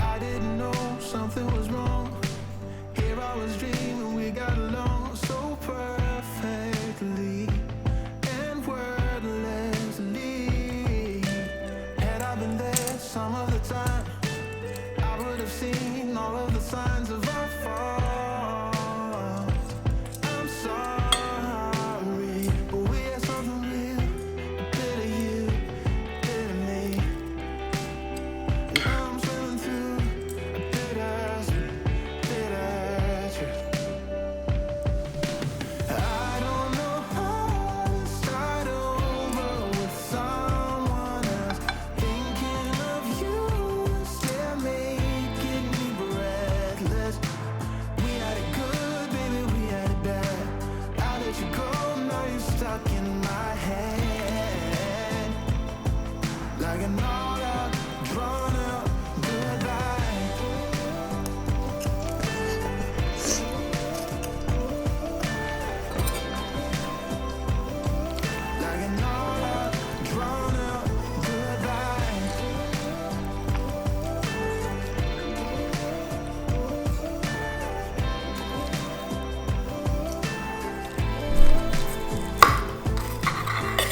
I didn't know something was wrong. Here I was dreaming we got along so perfectly and wordlessly. Had I been there some of the time, I would have seen all of the signs of our fault. I'm sorry, but we had something real, a bit of you, a bit of me. And I'm swimming through a bittersweet truth. I don't know how to start over with someone else. Thinking of you still making me breathless. We had it good, baby, we had it bad. I let you go, now you're stuck in my head. Like an all-out, drawn-out goodbye. Like an all-out, drawn-out goodbye.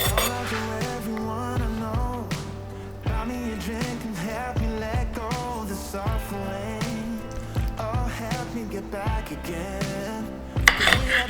All out to everyone I know. Buy me a drink and help me let go of the suffering. Oh, help me get back again. 'Cause we had